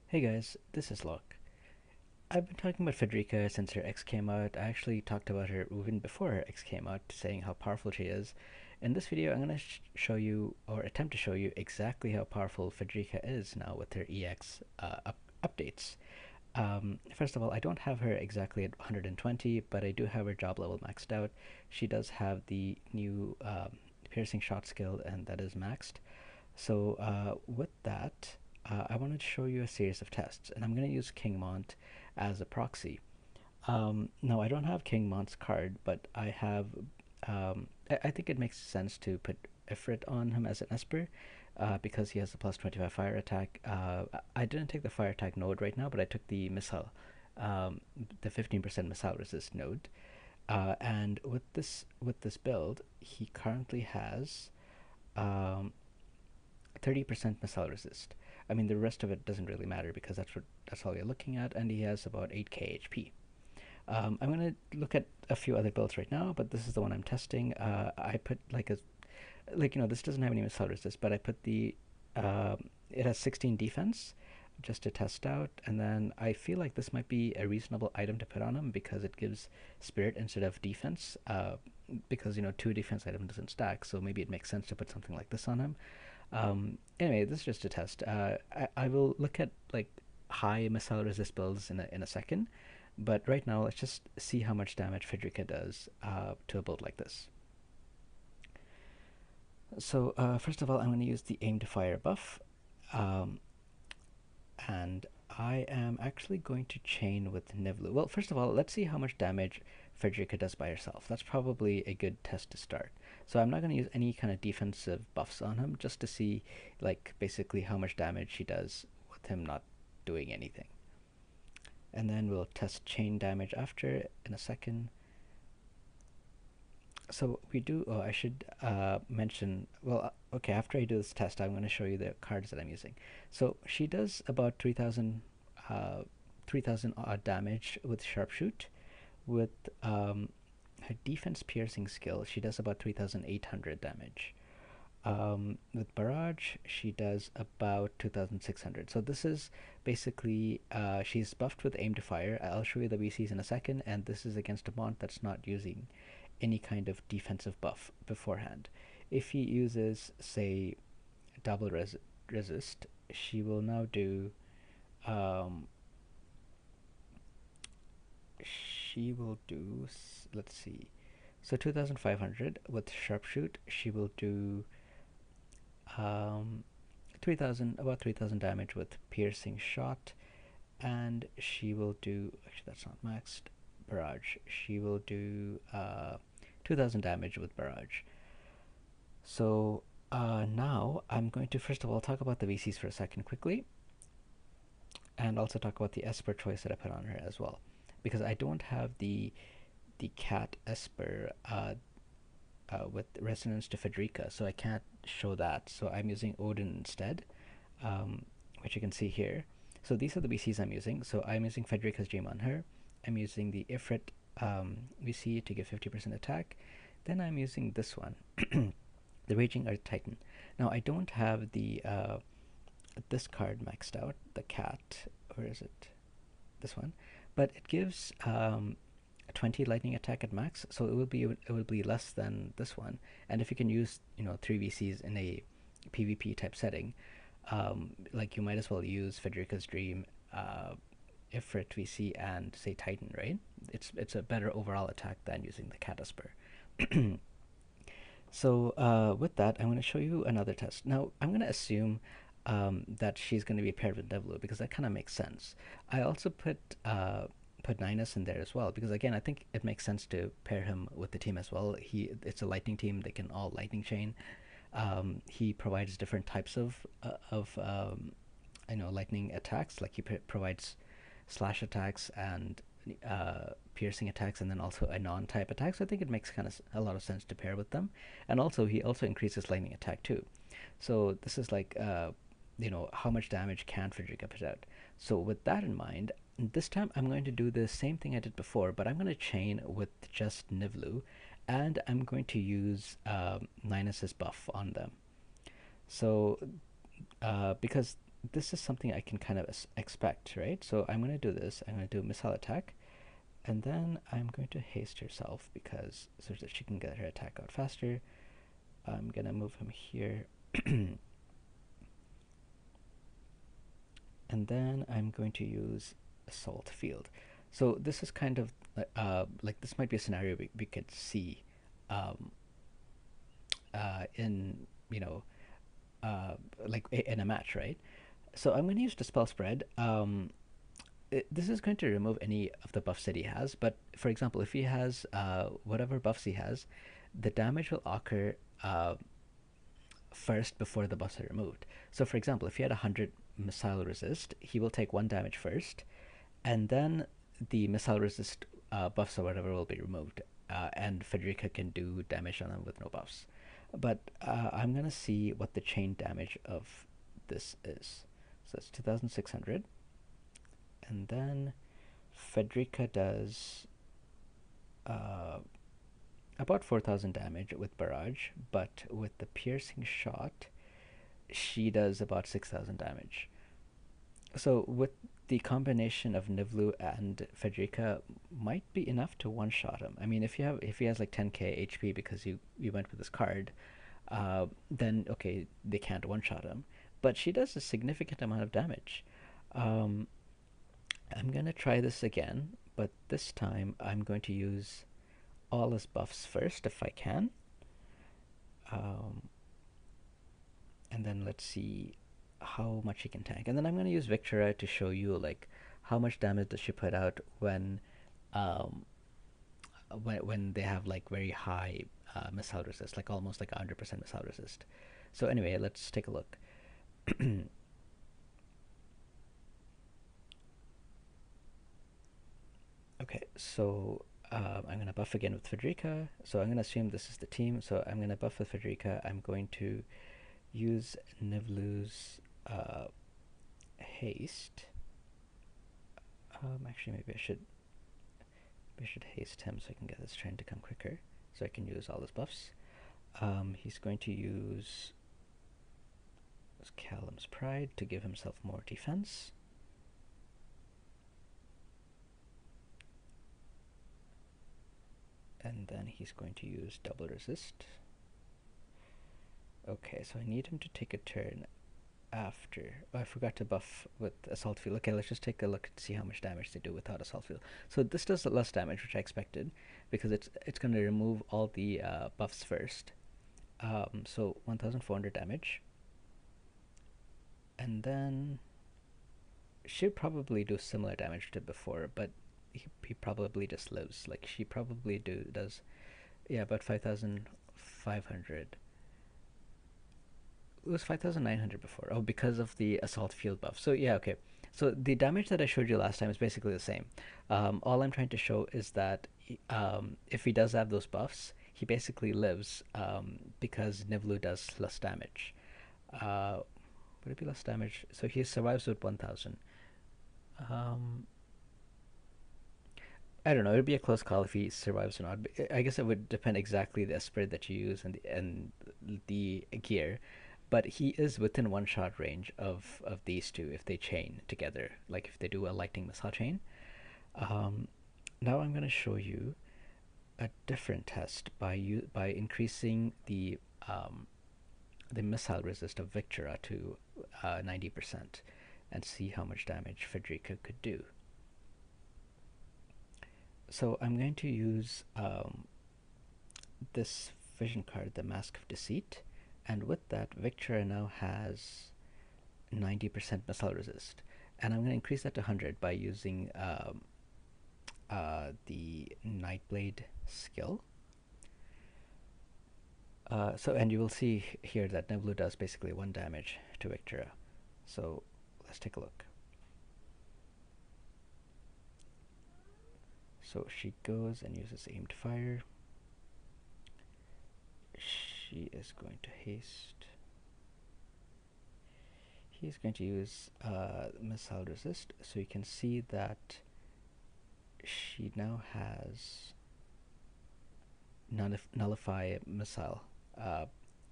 Hey guys, this is Locke. I've been talking about Frederika since her X came out. I actually talked about her even before her X came out, saying how powerful she is. In this video, I'm going to show you, or attempt to show you, exactly how powerful Frederika is now with her EX updates. First of all, I don't have her exactly at 120, but I do have her job level maxed out. She does have the new piercing shot skill, and that is maxed. So with that, I wanted to show you a series of tests, and I'm going to use King Mont as a proxy. Now, I don't have King Mont's card, but I have. I think it makes sense to put Ifrit on him as an Esper because he has a plus 25 fire attack. I didn't take the fire attack node right now, but I took the missile, um, the 15% missile resist node. And with this build, he currently has um, 30% missile resist. I mean, the rest of it doesn't really matter because that's all you're looking at, and he has about 8k HP. I'm gonna look at a few other builds right now, but this is the one I'm testing. I put this doesn't have any missile resist, but I put it has 16 defense just to test out, and then I feel like this might be a reasonable item to put on him because it gives spirit instead of defense. Because two defense items doesn't stack, so maybe it makes sense to put something like this on him. Anyway, this is just a test. I will look at like high missile resist builds in a second, but right now let's just see how much damage Frederika does to a build like this. So first of all, I'm going to use the aim to fire buff, um, and I am actually going to chain with Nivlu. Well, first of all, let's see how much damage Frederika does by herself. That's probably a good test to start. So I'm not going to use any kind of defensive buffs on him, just to see, like, basically how much damage she does with him not doing anything. And then we'll test chain damage after in a second. So we do, oh, I should mention, well, okay, after I do this test, I'm going to show you the cards that I'm using. So she does about 3,000 odd damage with Sharpshoot. With her defense piercing skill, she does about 3,800 damage. With Barrage, she does about 2,600. So this is basically, she's buffed with aim to fire. I'll show you the VCs in a second, and this is against a Mont that's not using any kind of defensive buff beforehand. If he uses, say, double resist, she will now do, um, let's see, so 2,500 with Sharpshoot. She will do um, 3,000, about 3,000 damage with Piercing Shot, and she will do, actually that's not maxed, Barrage. She will do 2,000 damage with Barrage. So now I'm going to first of all talk about the VCs for a second quickly, and also talk about the Esper choice that I put on her as well, because I don't have the cat Esper with resonance to Frederika, so I can't show that. So I'm using Odin instead, which you can see here. So these are the VCs I'm using. So I'm using Frederika's Dream on her. I'm using the Ifrit VC to give 50% attack. Then I'm using this one, the Raging Earth Titan. Now I don't have the this card maxed out, the cat. Where is it? This one, but it gives 20 lightning attack at max, so it will be less than this one. And if you can use 3 VCs in a PvP type setting, like you might as well use Frederika's Dream, Ifrit VC, and say Titan, right? It's a better overall attack than using the Catasper. So with that, I'm going to show you another test. Now I'm going to assume that she's going to be paired with Devlu because that kind of makes sense. I also put Ninus in there as well because again I think it makes sense to pair him with the team as well. It's a lightning team; they can all lightning chain. He provides different types of lightning attacks. Like he provides slash attacks and piercing attacks, and then also a non-type attack. So I think it makes kind of a lot of sense to pair with them. And also he also increases lightning attack too. So this is like how much damage can Frederika put out. So with that in mind, this time I'm going to do the same thing I did before, but I'm going to chain with just Nivlu, and I'm going to use Ninus's buff on them. So because this is something I can kind of expect, right? So I'm going to do this. I'm going to do missile attack, and then I'm going to haste herself because so that she can get her attack out faster. I'm going to move him here. And then I'm going to use assault field. So this is kind of like this might be a scenario we could see um, in like in a match, right? So I'm going to use Dispel Spread. This is going to remove any of the buffs that he has, but for example, if he has whatever buffs he has, the damage will occur first before the buffs are removed. So for example, if he had 100 missile resist, he will take 1 damage first, and then the missile resist buffs or whatever will be removed, and Frederika can do damage on them with no buffs. But I'm going to see what the chain damage of this is. So it's 2,600. And then Frederika does about 4,000 damage with Barrage, but with the piercing shot, she does about 6,000 damage. So with the combination of Nivlu and Frederika might be enough to one-shot him. I mean, if he has like 10k HP because you went with this card, then okay, they can't one-shot him. But she does a significant amount of damage. Um, I'm gonna try this again, but this time I'm going to use all his buffs first if I can. And then let's see how much he can tank. And then I'm going to use Victoria to show you like how much damage does she put out um, when they have like very high missile resist, like almost like 100% missile resist. So anyway, let's take a look. Okay, so I'm going to buff again with Frederika. So I'm going to assume this is the team. So I'm going to buff with Frederika. I'm going to use Nivlu's haste. Actually, maybe I should haste him so I can get this train to come quicker. So I can use all his buffs. He's going to use Callum's Pride to give himself more defense. And then he's going to use double resist. Okay, so I need him to take a turn after. Oh, I forgot to buff with Assault Field. Okay, let's just take a look and see how much damage they do without Assault Field. So this does less damage, which I expected, because it's going to remove all the buffs first. So 1,400 damage. And then she'd probably do similar damage to before, but he probably just lives. Like she probably does, yeah, about 5,500. It was 5,900 before. Oh, because of the assault field buff. So yeah, okay. So the damage that I showed you last time is basically the same. All I'm trying to show is that if he does have those buffs, he basically lives because Nivlu does less damage. Uh, would it be less damage? So he survives with 1,000. Um, I don't know. It would be a close call if he survives or not. But I guess it would depend exactly the spread that you use and the gear. But he is within one shot range of these two if they chain together, like if they do a lightning missile chain. Um, Now I'm going to show you a different test by increasing the missile resist of Victoria to 90% and see how much damage Frederika could do. So I'm going to use this vision card, the Mask of Deceit, and with that, Victoria now has 90% missile resist, and I'm going to increase that to 100 by using the Nightblade skill. And you will see here that Nivlu does basically 1 damage to Victoria. So let's take a look. So she goes and uses aimed fire. She is going to haste. He's going to use missile resist. So you can see that she now has nullify missile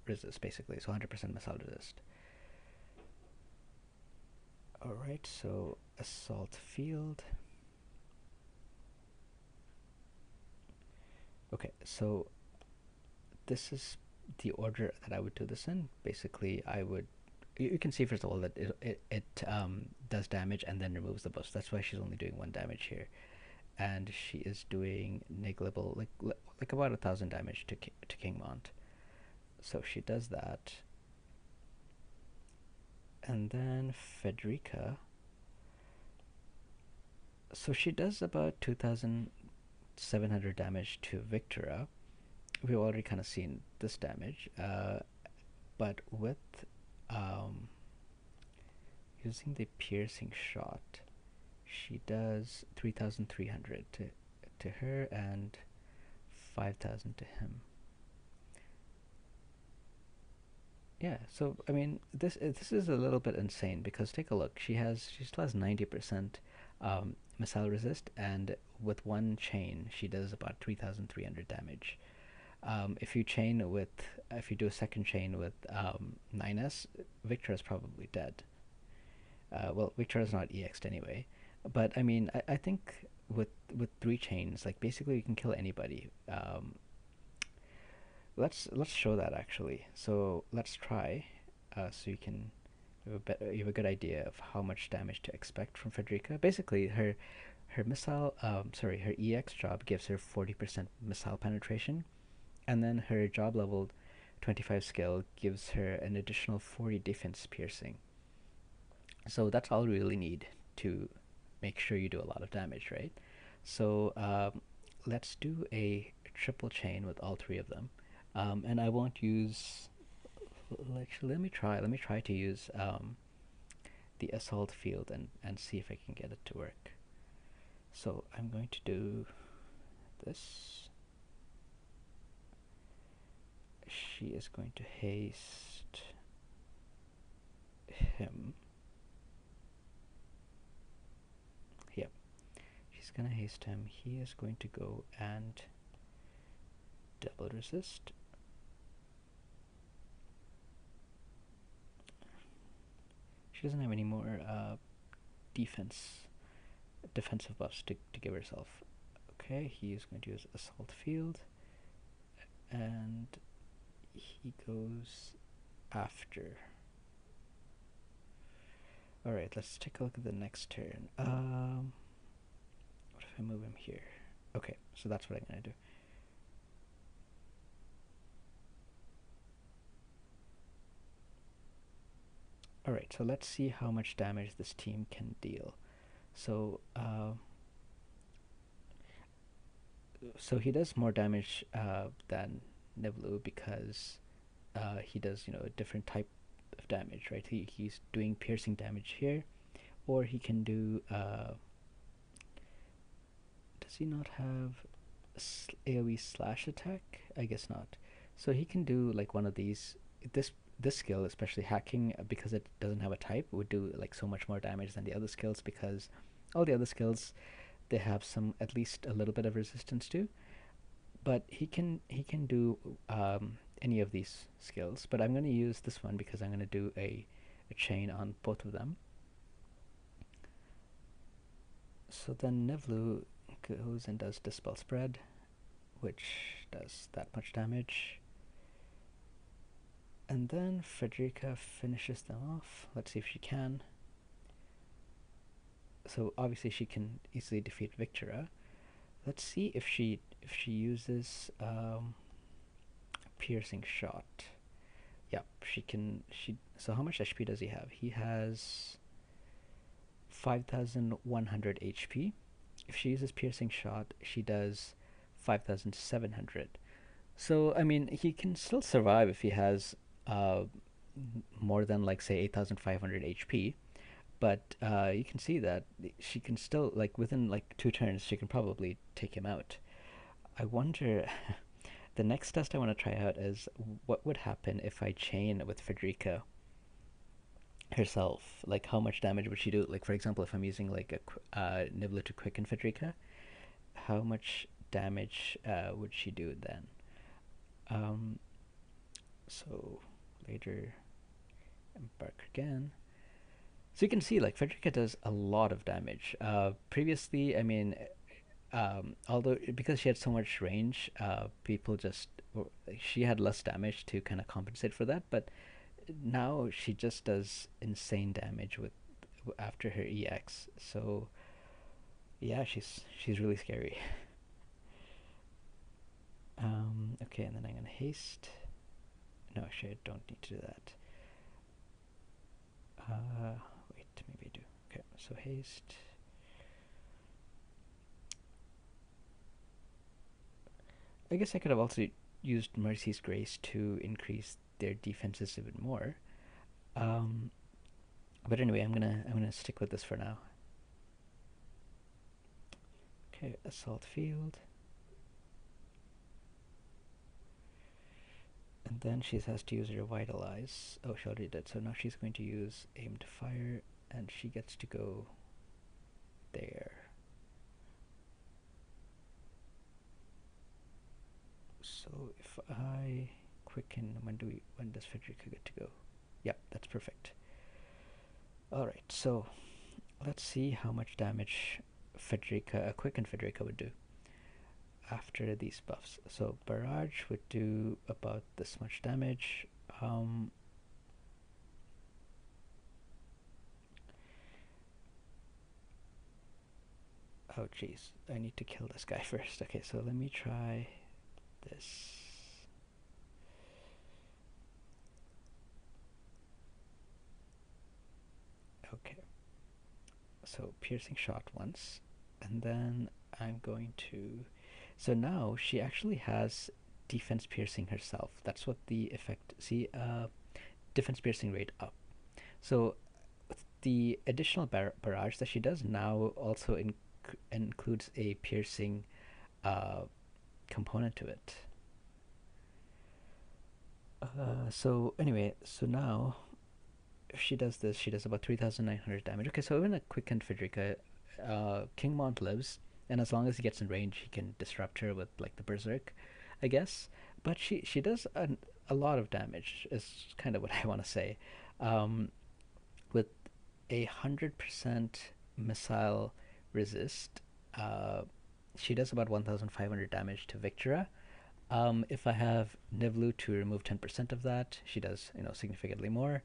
resist, basically. So 100% missile resist. Alright, so assault field. Okay, so this is the order that I would do this in. Basically, you can see first of all that it does damage and then removes the buff. That's why she's only doing 1 damage here, and she is doing negligible, like about 1,000 damage to Kingmont. So she does that, and then Frederika. So she does about 2,700 damage to Victora. We've already kind of seen this damage, but with um, using the piercing shot, she does 3,300 to her and 5,000 to him. Yeah, so I mean, this is a little bit insane because take a look. She still has 90% missile resist, and with 1 chain, she does about 3,300 damage. If you do a second chain with 9S, Victor is probably dead. Well, Victor is not EX'd anyway, but I mean, I think with 3 chains, like basically you can kill anybody. Let's show that actually. So let's try, so you have a good idea of how much damage to expect from Frederika. Basically, her EX job gives her 40% missile penetration, and then her job level 25 skill gives her an additional 40 defense piercing. So that's all we really need to make sure you do a lot of damage, right? So let's do a triple chain with all 3 of them. And I won't use. Actually, let me try to use the assault field and see if I can get it to work. So I'm going to do this. She is going to haste him. Yep, she's gonna haste him. He is going to go and double resist. She doesn't have any more defensive buffs to give herself. Okay, he is going to use assault field, and he goes after. Alright, let's take a look at the next turn. What if I move him here? Okay, so that's what I'm gonna do. Alright, so let's see how much damage this team can deal. So he does more damage than Nivlu because he does, a different type of damage, right? He's doing piercing damage here, or he can do. Does he not have AoE slash attack? I guess not. So he can do like one of these. This skill, especially hacking, because it doesn't have a type, would do like so much more damage than the other skills, because all the other skills they have some, at least a little bit of resistance to. But he can do any of these skills. But I'm going to use this one because I'm going to do a chain on both of them. So then Nivlu goes and does Dispel Spread, which does that much damage. And then Frederika finishes them off. Let's see if she can. So obviously she can easily defeat Victora. Let's see if she uses piercing shot. Yep, she can. So how much HP does he have? He has 5,100 HP. If she uses piercing shot, she does 5,700. So I mean, he can still survive if he has more than, like, say 8,500 HP. But you can see that she can still, like, within like 2 turns, she can probably take him out. I wonder. The next test I want to try out is what would happen if I chain with Frederika herself. Like, how much damage would she do? Like, for example, if I'm using like a Nibble to Quicken Frederika, how much damage would she do then? So later, embark again. So you can see like Frederika does a lot of damage. Previously, I mean, although because she had so much range, people just she had less damage to kind of compensate for that. But now she just does insane damage with after her EX. So yeah, she's really scary. Okay, and then I'm gonna haste. No, actually, I don't need to do that. Wait, maybe I do. Okay, so haste. I guess I could have also used Mercy's Grace to increase their defenses even more. Um, but anyway, I'm gonna stick with this for now. Okay, assault field, and then she has to use revitalize. Oh, she already did. So now she's going to use aim to fire, and she gets to go there. So if I quicken, when does Frederika get to go? Yep, that's perfect. All right, so let's see how much damage a quicken Frederika would do after these buffs. So barrage would do about this much damage. Oh jeez, I need to kill this guy first. Okay, so let me try this. Okay, so piercing shot once, and then I'm going to. So now she actually has defense piercing herself. That's what the effect. See, defense piercing rate up. So the additional barrage that she does now also includes a piercing component to it. So anyway, so now if she does this, she does about 3,900 damage. Okay, so even a quick Frederika, King Mont lives, and as long as he gets in range, he can disrupt her with like the Berserk, I guess. But she does a lot of damage. Is kind of what I want to say. With 100% missile resist, she does about 1,500 damage to Victora. If I have Nivlu to remove 10% of that, she does, significantly more.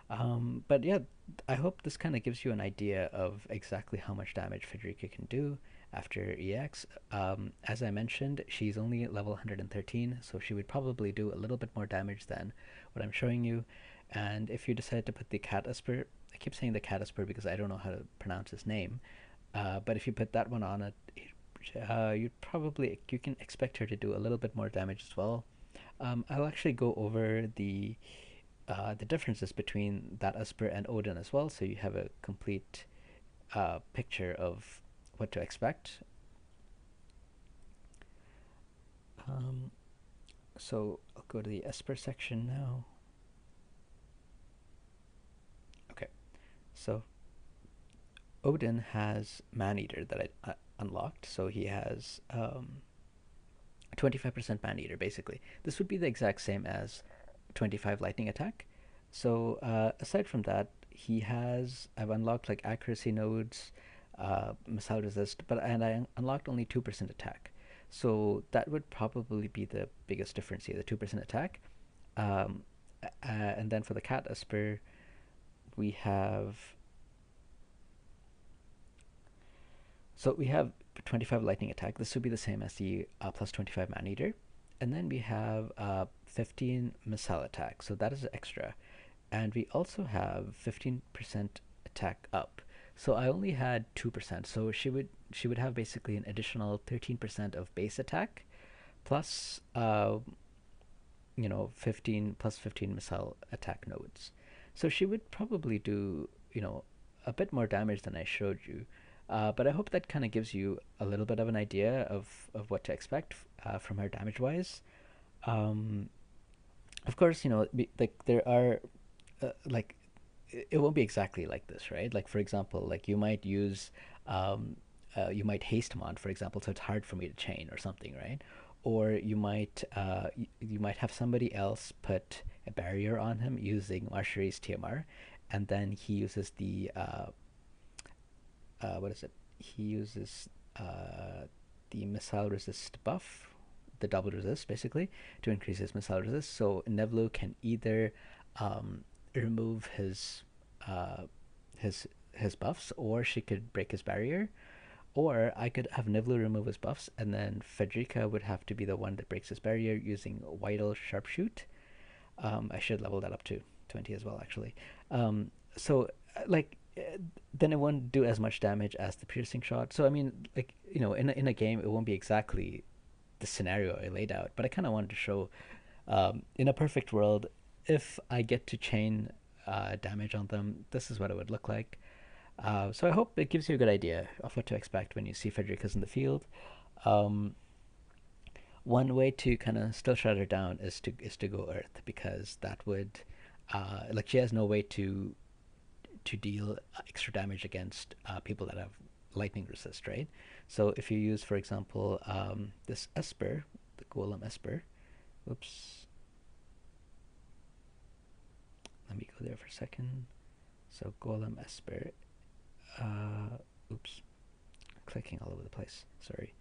But yeah, I hope this kind of gives you an idea of exactly how much damage Frederika can do after EX. As I mentioned, she's only level 113, so she would probably do a little bit more damage than what I'm showing you. And if you decide to put the Cat Esper, I keep saying the Cat Esper because I don't know how to pronounce his name, but if you put that one on it, you can expect her to do a little bit more damage as well. I'll actually go over the differences between that Esper and Odin as well, so you have a complete picture of what to expect. Um, so I'll go to the Esper section now. Okay, so Odin has Maneater that I unlocked, so he has 25% Maneater basically. This would be the exact same as 25 lightning attack. So aside from that, I've unlocked like accuracy nodes, missile resist, and I unlocked only 2% attack. So that would probably be the biggest difference here, the 2% attack. Um, and then for the Cat Esper, we have we have 25 lightning attack. This would be the same as the plus 25 Maneater. And then we have 15 missile attack, so that is extra. And we also have 15% attack up. So I only had 2%, so she would have basically an additional 13% of base attack, plus 15 plus 15 missile attack nodes. So she would probably do a bit more damage than I showed you. But I hope that kind of gives you a little bit of an idea of what to expect from her damage wise. Um, of course, like there are like it won't be exactly like this, right? Like for example, like you might haste mod, for example, so it's hard for me to chain or something, right? Or you might have somebody else put a barrier on him using Marshari's TMR, and then he uses what is it? He uses the missile resist buff, the double resist basically, to increase his missile resist. So Nevlu can either remove uh, his his buffs, or she could break his barrier, or I could have Nivlu remove his buffs, and then Frederika would have to be the one that breaks his barrier using Vital Sharpshoot. I should level that up to 20 as well, actually. So, like, then it won't do as much damage as the piercing shot. So, I mean, like, in a game, it won't be exactly the scenario I laid out, but I kind of wanted to show, in a perfect world, if I get to chain damage on them, this is what it would look like. So I hope it gives you a good idea of what to expect when you see Frederica's in the field. Um, One way to kind of still shut her down is to go Earth, because that would like, she has no way to deal extra damage against people that have lightning resist, right? So if you use, for example, this Esper, the Golem Esper. Oops, let me go there for a second. So Golem Esper. Oops, clicking all over the place. Sorry.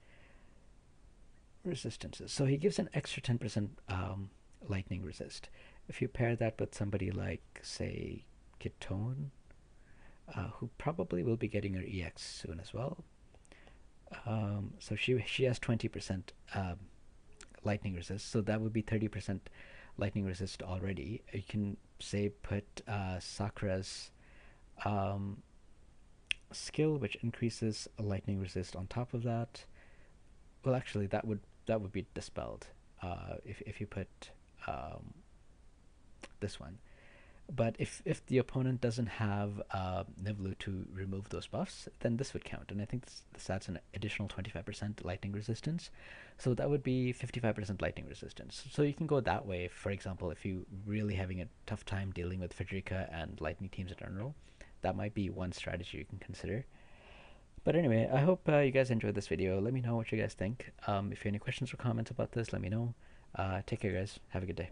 Resistances. So he gives an extra 10% lightning resist. If you pair that with somebody like, say, Ketone, who probably will be getting her EX soon as well. So she has 20% lightning resist, so that would be 30% lightning resist already. You can, say, put Sakura's skill, which increases lightning resist on top of that. Well, actually, that would be dispelled if you put this one. But if the opponent doesn't have Nivlu to remove those buffs, then this would count. And I think this adds an additional 25% lightning resistance. So that would be 55% lightning resistance. So you can go that way, for example, if you're really having a tough time dealing with Frederika and lightning teams in general. That might be one strategy you can consider. But anyway, I hope you guys enjoyed this video. Let me know what you guys think. If you have any questions or comments about this, let me know. Take care, guys. Have a good day.